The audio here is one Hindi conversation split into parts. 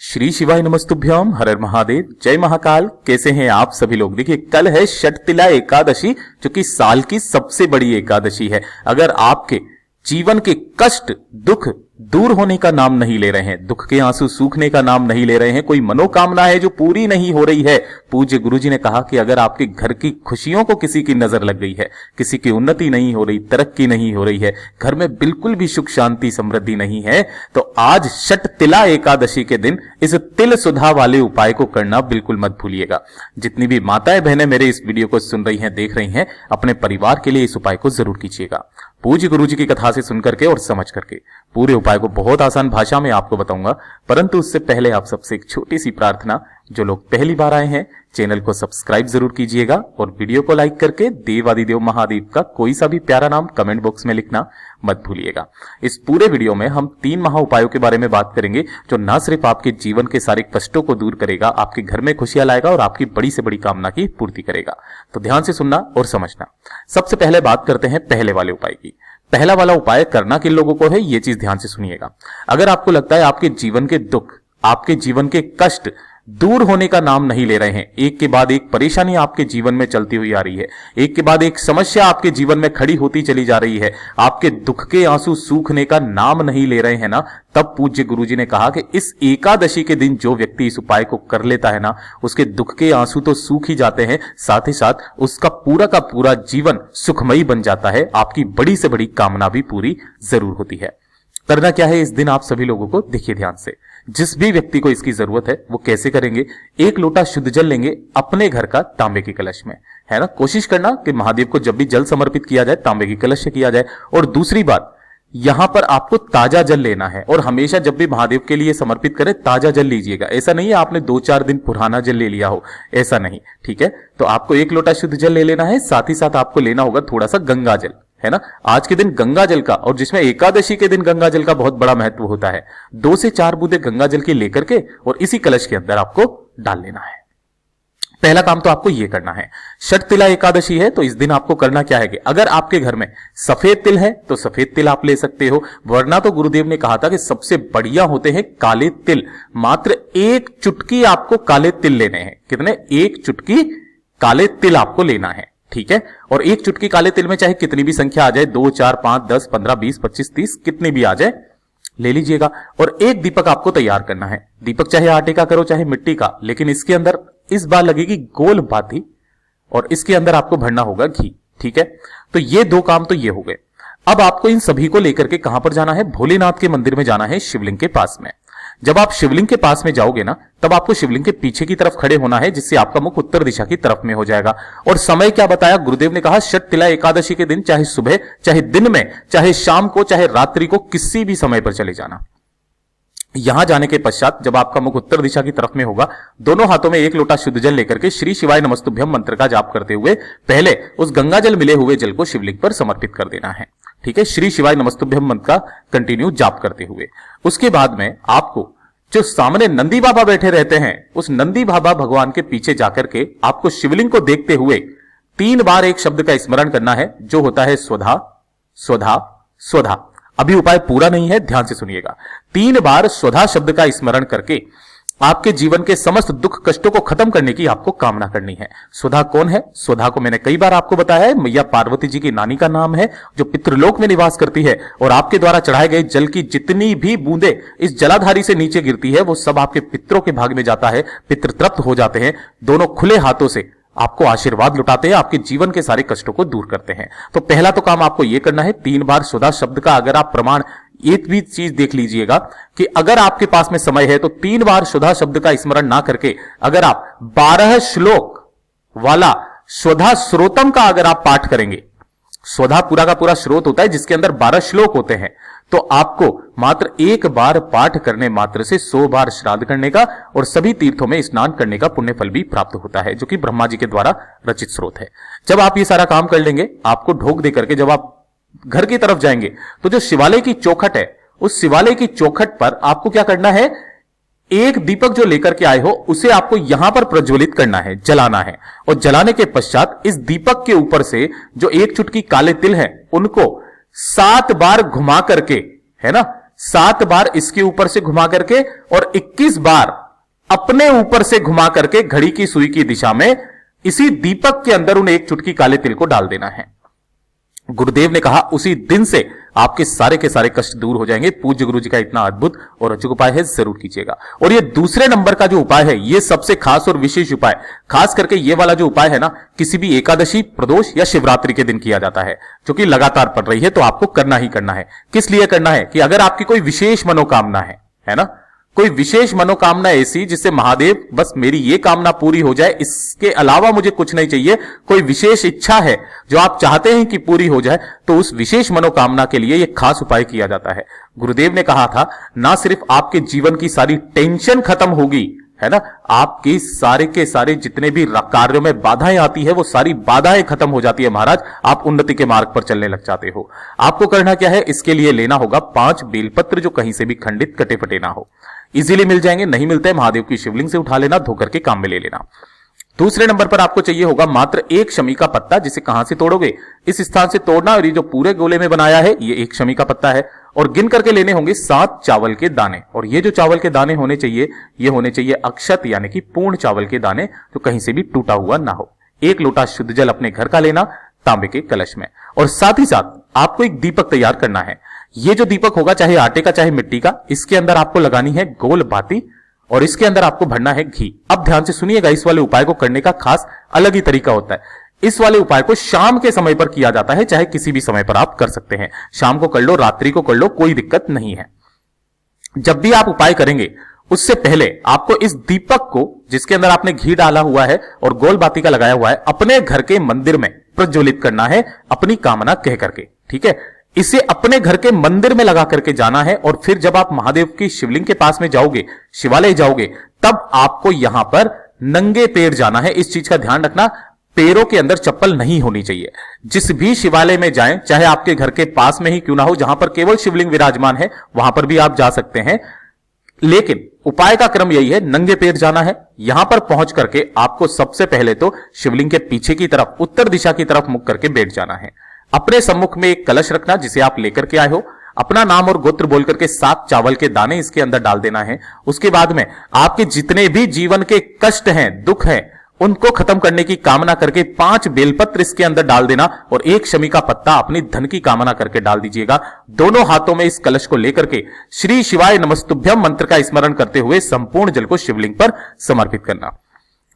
श्री शिवाय नमस्तुभ्यम, हर हर महादेव, जय महाकाल। कैसे हैं आप सभी लोग। देखिए, कल है षटतिला एकादशी, जो कि साल की सबसे बड़ी एकादशी है। अगर आपके जीवन के कष्ट दुख दूर होने का नाम नहीं ले रहे हैं, दुख के आंसू सूखने का नाम नहीं ले रहे हैं, कोई मनोकामना है जो पूरी नहीं हो रही है, पूज्य गुरुजी ने कहा कि अगर आपके घर की खुशियों को किसी की नजर लग गई है, किसी की उन्नति नहीं हो रही, तरक्की नहीं हो रही है, घर में बिल्कुल भी सुख शांति समृद्धि नहीं है, तो आज षटतिला एकादशी के दिन इस तिल सुधा वाले उपाय को करना बिल्कुल मत भूलिएगा। जितनी भी माताएं बहनें मेरे इस वीडियो को सुन रही हैं, देख रही हैं, अपने परिवार के लिए इस उपाय को जरूर कीजिएगा। पूज्य गुरुजी की कथा से सुनकर के और समझ करके पूरे उपाय को बहुत आसान भाषा में आपको बताऊंगा, परंतु उससे पहले आप सबसे एक छोटी सी प्रार्थना। जो लोग पहली बार आए हैं, चैनल को सब्सक्राइब जरूर कीजिएगा और वीडियो को लाइक करके देवादिदेव महादेव का कोई सा भी प्यारा नाम कमेंट बॉक्स में लिखना मत भूलिएगा। इस पूरे वीडियो में हम 3 महा उपायों के बारे में बात करेंगे, जो न सिर्फ आपके जीवन के सारे कष्टों को दूर करेगा, आपके घर में खुशियां लाएगा और आपकी बड़ी से बड़ी कामना की पूर्ति करेगा। तो ध्यान से सुनना और समझना। सबसे पहले बात करते हैं पहले वाले उपाय की। पहला वाला उपाय करना किन लोगों को है, ये चीज ध्यान से सुनिएगा। अगर आपको लगता है आपके जीवन के दुख, आपके जीवन के कष्ट दूर होने का नाम नहीं ले रहे हैं, एक के बाद एक परेशानी आपके जीवन में चलती हुई आ रही है, एक के बाद एक समस्या आपके जीवन में खड़ी होती चली जा रही है, आपके दुख के आंसू सूखने का नाम नहीं ले रहे हैं ना, तब पूज्य गुरुजी ने कहा कि इस एकादशी के दिन जो व्यक्ति इस उपाय को कर लेता है ना, उसके दुख के आंसू तो सूख ही जाते हैं, साथ ही साथ उसका पूरा का पूरा जीवन सुखमयी बन जाता है, आपकी बड़ी से बड़ी कामना भी पूरी जरूर होती है। करना क्या है इस दिन आप सभी लोगों को, देखिए ध्यान से। जिस भी व्यक्ति को इसकी जरूरत है वो कैसे करेंगे, 1 लोटा शुद्ध जल लेंगे अपने घर का तांबे के कलश में, है ना। कोशिश करना कि महादेव को जब भी जल समर्पित किया जाए तांबे के कलश से किया जाए। और दूसरी बात, यहां पर आपको ताजा जल लेना है और हमेशा जब भी महादेव के लिए समर्पित करें ताजा जल लीजिएगा। ऐसा नहीं है आपने 2-4 दिन पुराना जल ले लिया हो, ऐसा नहीं, ठीक है। तो आपको 1 लोटा शुद्ध जल ले लेना है, साथ ही साथ आपको लेना होगा थोड़ा सा गंगा जल, है ना। आज के दिन गंगा जल का, और जिसमें एकादशी के दिन गंगा जल का बहुत बड़ा महत्व होता है, 2 से 4 बूंदे गंगा जल की लेकर के और इसी कलश के अंदर आपको डाल लेना है। पहला काम तो आपको यह करना है। षटतिला एकादशी है तो इस दिन आपको करना क्या है कि अगर आपके घर में सफेद तिल है तो सफेद तिल आप ले सकते हो, वरना तो गुरुदेव ने कहा था कि सबसे बढ़िया होते हैं काले तिल। मात्र 1 चुटकी आपको काले तिल लेने हैं। कितने? 1 चुटकी काले तिल आपको लेना है, ठीक है। और 1 चुटकी काले तिल में चाहे कितनी भी संख्या आ जाए, 2, 4, 5, 10, 15, 20, 25, 30, कितनी भी आ जाए, ले लीजिएगा। और 1 दीपक आपको तैयार करना है। दीपक चाहे आटे का करो चाहे मिट्टी का, लेकिन इसके अंदर इस बार लगेगी गोल बाती और इसके अंदर आपको भरना होगा घी, ठीक है। तो ये 2 काम तो ये हो गए। अब आपको इन सभी को लेकर के कहां पर जाना है? भोलेनाथ के मंदिर में जाना है, शिवलिंग के पास में। जब आप शिवलिंग के पास में जाओगे ना, तब आपको शिवलिंग के पीछे की तरफ खड़े होना है, जिससे आपका मुख उत्तर दिशा की तरफ में हो जाएगा। और समय क्या बताया गुरुदेव ने? कहा षटतिला एकादशी के दिन चाहे सुबह, चाहे दिन में, चाहे शाम को, चाहे रात्रि को, किसी भी समय पर चले जाना। यहां जाने के पश्चात जब आपका मुख उत्तर दिशा की तरफ में होगा, दोनों हाथों में 1 लोटा शुद्ध जल लेकर के श्री शिवाय नमस्तुभ्यम मंत्र का जाप करते हुए पहले उस गंगा जल मिले हुए जल को शिवलिंग पर समर्पित कर देना है, ठीक है। श्री शिवाय नमस्तुभ्यम मंत्र का कंटिन्यू जाप करते हुए उसके बाद में आपको जो सामने नंदी बाबा बैठे रहते हैं, उस नंदी बाबा भगवान के पीछे जाकर के आपको शिवलिंग को देखते हुए 3 बार एक शब्द का स्मरण करना है, जो होता है स्वधा स्वधा स्वधा। अभी उपाय पूरा नहीं है, ध्यान से सुनिएगा। 3 बार स्वधा शब्द का स्मरण करके आपके जीवन के समस्त दुख कष्टों को खत्म करने की आपको कामना करनी है। स्वधा कौन है? स्वधा को मैंने कई बार आपको बताया है, मैया पार्वती जी की नानी का नाम है, जो पितृलोक में निवास करती है और आपके द्वारा चढ़ाए गए जल की जितनी भी बूंदे इस जलाधारी से नीचे गिरती है, वो सब आपके पितरों के भाग में जाता है, पितृ तृप्त हो जाते हैं, दोनों खुले हाथों से आपको आशीर्वाद लुटाते हैं, आपके जीवन के सारे कष्टों को दूर करते हैं। तो पहला तो काम आपको यह करना है, 3 बार स्वधा शब्द का अगर आप प्रमाण, एक भी चीज देख लीजिएगा कि अगर आपके पास में समय है तो 3 बार स्वधा शब्द का स्मरण ना करके अगर आप 12 श्लोक वाला स्वधा श्रोतम का अगर आप पाठ करेंगे, स्वधा पूरा का पूरा श्रोत होता है जिसके अंदर 12 श्लोक होते हैं, तो आपको मात्र 1 बार पाठ करने मात्र से 100 बार श्राद्ध करने का और सभी तीर्थों में स्नान करने का पुण्य फल भी प्राप्त होता है, जो कि ब्रह्मा जी के द्वारा रचित स्रोत है। जब आप ये सारा काम कर लेंगे, आपको ढोक दे करके जब आप घर की तरफ जाएंगे तो जो शिवालय की चौखट है, उस शिवालय की चौखट पर आपको क्या करना है? 1 दीपक जो लेकर के आए हो उसे आपको यहां पर प्रज्वलित करना है, जलाना है। और जलाने के पश्चात इस दीपक के ऊपर से जो 1 चुटकी काले तिल है उनको 7 बार घुमा करके, है ना, 7 बार इसके ऊपर से घुमा करके और 21 बार अपने ऊपर से घुमा करके घड़ी की सुई की दिशा में इसी दीपक के अंदर उन्हें एक चुटकी काले तिल को डाल देना है। गुरुदेव ने कहा उसी दिन से आपके सारे के सारे कष्ट दूर हो जाएंगे। पूज्य गुरु जी का इतना अद्भुत और अचूक उपाय है, जरूर कीजिएगा। और ये दूसरे नंबर का जो उपाय है, ये सबसे खास और विशेष उपाय, खास करके ये वाला जो उपाय है ना, किसी भी एकादशी, प्रदोष या शिवरात्रि के दिन किया जाता है, जो कि लगातार पड़ रही है, तो आपको करना ही करना है। किस लिए करना है कि अगर आपकी कोई विशेष मनोकामना है ना, कोई विशेष मनोकामना ऐसी जिससे महादेव बस मेरी ये कामना पूरी हो जाए, इसके अलावा मुझे कुछ नहीं चाहिए, कोई विशेष इच्छा है जो आप चाहते हैं कि पूरी हो जाए, तो उस विशेष मनोकामना के लिए यह खास उपाय किया जाता है। गुरुदेव ने कहा था ना सिर्फ आपके जीवन की सारी टेंशन खत्म होगी, है ना, आपकी सारे के सारे जितने भी कार्यों में बाधाएं आती है वो सारी बाधाएं खत्म हो जाती है महाराज, आप उन्नति के मार्ग पर चलने लग जाते हो। आपको करना क्या है, इसके लिए लेना होगा 5 बेलपत्र जो कहीं से भी खंडित कटे फटे ना हो। इजीली मिल जाएंगे, नहीं मिलते महादेव की शिवलिंग से उठा लेना, धोकर के काम में ले लेना। दूसरे नंबर पर आपको चाहिए होगा मात्र 1 शमी का पत्ता, जिसे कहां से तोड़ोगे, इस स्थान से तोड़ना, और ये जो पूरे गोले में बनाया है ये 1 शमी का पत्ता है। और गिन करके लेने होंगे 7 चावल के दाने, और ये जो चावल के दाने होने चाहिए, ये होने चाहिए अक्षत यानी कि पूर्ण चावल के दाने, जो कहीं से भी टूटा हुआ ना हो। 1 लोटा शुद्ध जल अपने घर का लेना तांबे के कलश में, और साथ ही साथ आपको एक दीपक तैयार करना है। ये जो दीपक होगा, चाहे आटे का चाहे मिट्टी का, इसके अंदर आपको लगानी है गोल बाती, और इसके अंदर आपको भरना है घी। अब ध्यान से सुनिएगा, इस वाले उपाय को करने का खास अलग ही तरीका होता है। इस वाले उपाय को शाम के समय पर किया जाता है, चाहे किसी भी समय पर आप कर सकते हैं। शाम को कर लो, रात्रि को कर लो, कोई दिक्कत नहीं है। जब भी आप उपाय करेंगे उससे पहले आपको इस दीपक को, जिसके अंदर आपने घी डाला हुआ है और गोल बाती का लगाया हुआ है, अपने घर के मंदिर में प्रज्वलित करना है अपनी कामना कह करके। ठीक है, इसे अपने घर के मंदिर में लगा करके जाना है, और फिर जब आप महादेव की शिवलिंग के पास में जाओगे, शिवालय जाओगे, तब आपको यहां पर नंगे पैर जाना है। इस चीज का ध्यान रखना, पैरों के अंदर चप्पल नहीं होनी चाहिए। जिस भी शिवालय में जाएं, चाहे आपके घर के पास में ही क्यों ना हो, जहां पर केवल शिवलिंग विराजमान है, वहां पर भी आप जा सकते हैं, लेकिन उपाय का क्रम यही है, नंगे पैर जाना है। यहां पर पहुंच करके आपको सबसे पहले तो शिवलिंग के पीछे की तरफ, उत्तर दिशा की तरफ मुख करके बैठ जाना है। अपने सम्मुख में एक कलश रखना जिसे आप लेकर के आए हो, अपना नाम और गोत्र बोल करके 7 चावल के दाने इसके अंदर डाल देना है। उसके बाद में आपके जितने भी जीवन के कष्ट हैं, दुख हैं, उनको खत्म करने की कामना करके 5 बेलपत्र इसके अंदर डाल देना, और 1 शमी का पत्ता अपनी धन की कामना करके डाल दीजिएगा। दोनों हाथों में इस कलश को लेकर के श्री शिवाय नमस्तुभ्यम मंत्र का स्मरण करते हुए संपूर्ण जल को शिवलिंग पर समर्पित करना।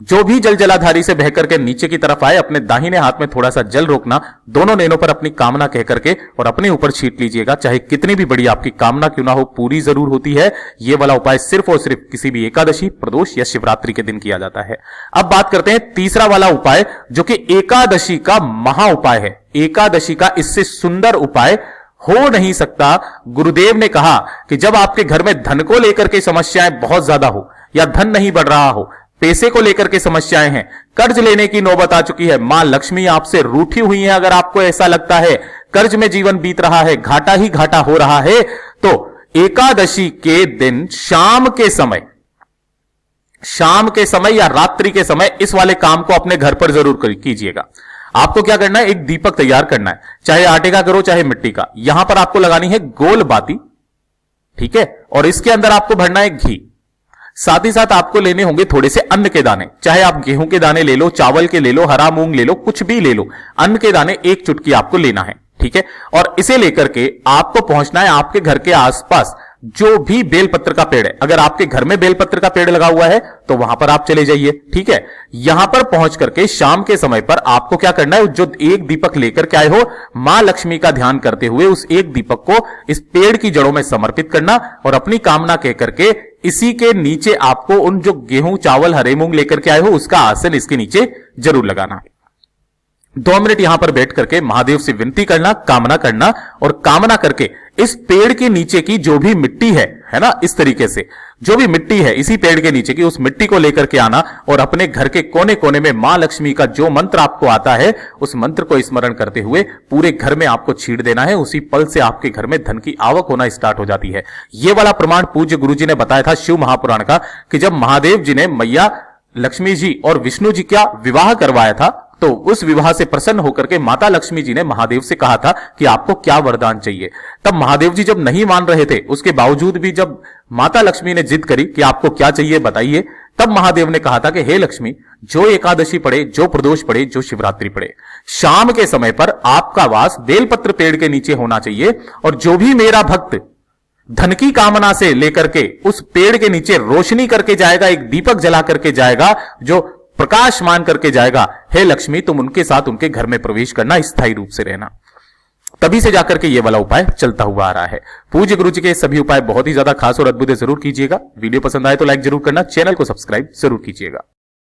जो भी जल जलाधारी से बहकर के नीचे की तरफ आए, अपने दाहिने हाथ में थोड़ा सा जल रोकना, दोनों नैनों पर अपनी कामना कह करके और अपने ऊपर छींट लीजिएगा। चाहे कितनी भी बड़ी आपकी कामना क्यों ना हो, पूरी जरूर होती है। यह वाला उपाय सिर्फ और सिर्फ किसी भी एकादशी, प्रदोष या शिवरात्रि के दिन किया जाता है। अब बात करते हैं तीसरा वाला उपाय, जो कि एकादशी का महा उपाय है। एकादशी का इससे सुंदर उपाय हो नहीं सकता। गुरुदेव ने कहा कि जब आपके घर में धन को लेकर के समस्याएं बहुत ज्यादा हो, या धन नहीं बढ़ रहा हो, पैसे को लेकर के समस्याएं हैं, कर्ज लेने की नौबत आ चुकी है, मां लक्ष्मी आपसे रूठी हुई है, अगर आपको ऐसा लगता है कर्ज में जीवन बीत रहा है, घाटा ही घाटा हो रहा है, तो एकादशी के दिन शाम के समय या रात्रि के समय इस वाले काम को अपने घर पर जरूर कीजिएगा। आपको क्या करना है, एक दीपक तैयार करना है, चाहे आटे का करो चाहे मिट्टी का। यहां पर आपको लगानी है गोल बाती, ठीक है, और इसके अंदर आपको भरना है घी। साथ ही साथ आपको लेने होंगे थोड़े से अन्न के दाने, चाहे आप गेहूं के दाने ले लो, चावल के ले लो, हरा मूंग ले लो, कुछ भी ले लो, अन्न के दाने 1 चुटकी आपको लेना है। ठीक है, और इसे लेकर के आपको पहुंचना है आपके घर के आसपास जो भी बेलपत्र का पेड़ है। अगर आपके घर में बेलपत्र का पेड़ लगा हुआ है तो वहां पर आप चले जाइए। ठीक है, यहां पर पहुंच करके शाम के समय पर आपको क्या करना है, जो एक दीपक लेकर के आए हो, मां लक्ष्मी का ध्यान करते हुए उस एक दीपक को इस पेड़ की जड़ों में समर्पित करना, और अपनी कामना कह करके इसी के नीचे आपको उन जो गेहूं, चावल, हरे मूंग लेकर के आए हो उसका आसन इसके नीचे जरूर लगाना। 2 मिनट यहां पर बैठ करके महादेव से विनती करना, कामना करना, और कामना करके इस पेड़ के नीचे की जो भी मिट्टी है ना, इस तरीके से जो भी मिट्टी है इसी पेड़ के नीचे की, उस मिट्टी को लेकर के आना, और अपने घर के कोने कोने में मां लक्ष्मी का जो मंत्र आपको आता है उस मंत्र को स्मरण करते हुए पूरे घर में आपको छींट देना है। उसी पल से आपके घर में धन की आवक होना स्टार्ट हो जाती है। यह वाला प्रमाण पूज्य गुरु जी ने बताया था शिव महापुराण का, कि जब महादेव जी ने मैया लक्ष्मी जी और विष्णु जी का विवाह करवाया था, तो उस विवाह से प्रसन्न होकर के माता लक्ष्मी जी ने महादेव से कहा था कि आपको क्या वरदान चाहिए। तब महादेव जी जब नहीं मान रहे थे, उसके बावजूद भी जब माता लक्ष्मी ने जिद करी कि आपको क्या चाहिए बताइए, तब महादेव ने कहा था कि हे लक्ष्मी, जो एकादशी पड़े, जो प्रदोष पड़े, जो शिवरात्रि पड़े, शाम के समय पर आपका वास बेलपत्र पेड़ के नीचे होना चाहिए, और जो भी मेरा भक्त धन की कामना से लेकर के उस पेड़ के नीचे रोशनी करके जाएगा, एक दीपक जला करके जाएगा, जो प्रकाशमान करके जाएगा, हे लक्ष्मी तुम उनके साथ उनके घर में प्रवेश करना, स्थायी रूप से रहना। तभी से जाकर के ये वाला उपाय चलता हुआ आ रहा है। पूज्य गुरु जी के सभी उपाय बहुत ही ज्यादा खास और अद्भुत जरूर कीजिएगा। वीडियो पसंद आए तो लाइक जरूर करना, चैनल को सब्सक्राइब जरूर कीजिएगा।